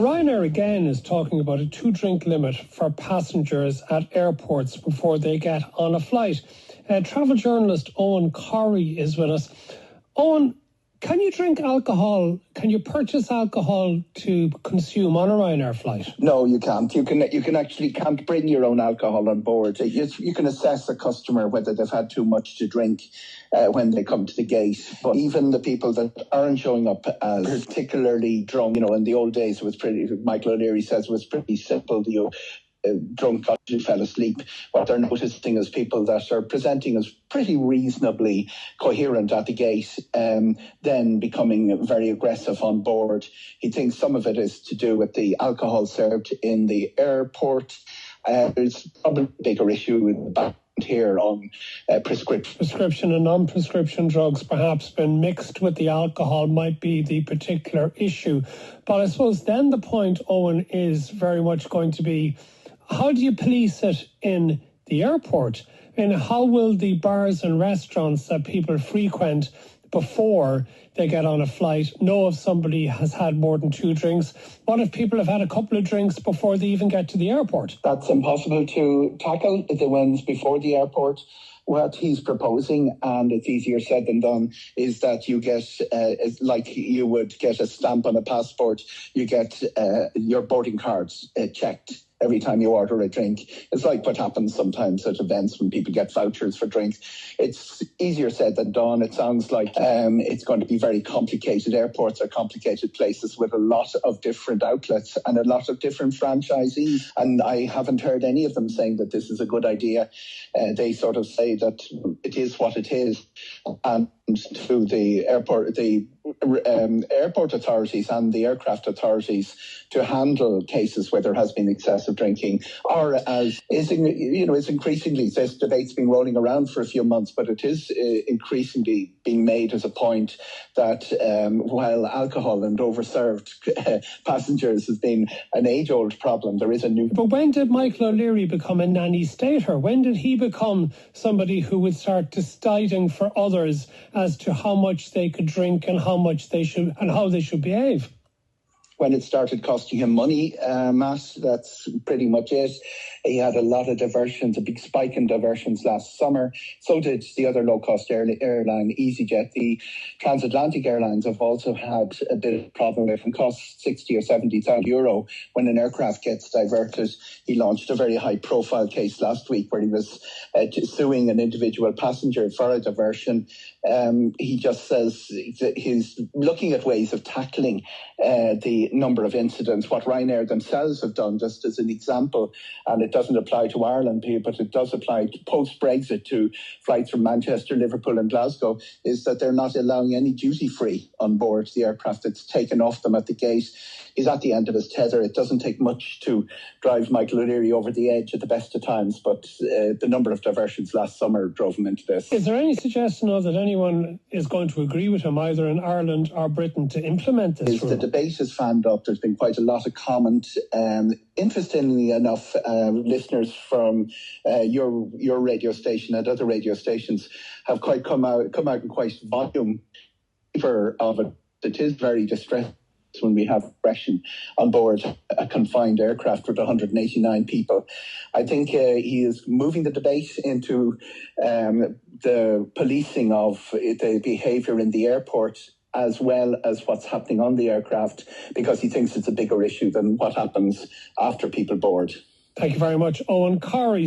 Ryanair again is talking about a 2-drink limit for passengers at airports before they get on a flight. Travel journalist Eoghan Corry is with us. Eoghan, can you drink alcohol? Can you purchase alcohol to consume on a Ryanair flight? No, you can't. You can actually can't bring your own alcohol on board. You can assess a customer whether they've had too much to drink when they come to the gate. But even the people that aren't showing up as particularly drunk, in the old days it was pretty. Michael O'Leary says it was pretty simple. Drunk who fell asleep. What they're noticing is people that are presenting as pretty reasonably coherent at the gate, then becoming very aggressive on board. He thinks some of it is to do with the alcohol served in the airport. There's probably a bigger issue in the back here on prescription and non-prescription drugs perhaps been mixed with the alcohol might be the particular issue. But I suppose then the point, Eoghan, is very much going to be, how do you police it in the airport? And how will the bars and restaurants that people frequent before they get on a flight know if somebody has had more than 2 drinks? What if people have had a couple of drinks before they even get to the airport? That's impossible to tackle. The ones before the airport. What he's proposing, and it's easier said than done, is that you get, like you would get a stamp on a passport, you get your boarding cards checked every time you order a drink. It's like what happens sometimes at events when people get vouchers for drinks. It's easier said than done. It sounds like it's going to be very complicated. Airports are complicated places with a lot of different outlets and a lot of different franchisees. And I haven't heard any of them saying that this is a good idea. They sort of say that it is what it is. And to the airport authorities and the aircraft authorities to handle cases where there has been excessive drinking, or as is increasingly, this debate's been rolling around for a few months, but it is increasingly being made as a point that while alcohol and overserved passengers has been an age-old problem, there is a new... But when did Michael O'Leary become a nanny stater? When did he become somebody who would start deciding for others as to how much they could drink and how much they should and how they should behave? When it started costing him money, Matt, that's pretty much it. He had a lot of diversions, a big spike in diversions last summer. So did the other low-cost airline, EasyJet. The transatlantic airlines have also had a bit of a problem. If it costs 60 or 70,000 euro when an aircraft gets diverted. He launched a very high-profile case last week where he was suing an individual passenger for a diversion. He just says that he's looking at ways of tackling the number of incidents. What Ryanair themselves have done, just as an example, and it doesn't apply to Ireland, but it does apply to post-Brexit to flights from Manchester, Liverpool and Glasgow, is that they're not allowing any duty-free on board the aircraft. It's taken off them at the gate. He's at the end of his tether. It doesn't take much to drive Michael O'Leary over the edge at the best of times, but the number of diversions last summer drove him into this. Is there any suggestion, though, that anyone is going to agree with him, either in Ireland or Britain, to implement this rule? The debate has fanned up. There's been quite a lot of comment. Interestingly enough, listeners from your radio station and other radio stations have quite come out in quite volume of it. It is very distressing when we have aggression on board a confined aircraft with 189 people. I think he is moving the debate into the policing of the behaviour in the airport as well as what's happening on the aircraft, because he thinks it's a bigger issue than what happens after people board. Thank you very much, Eoghan Corry.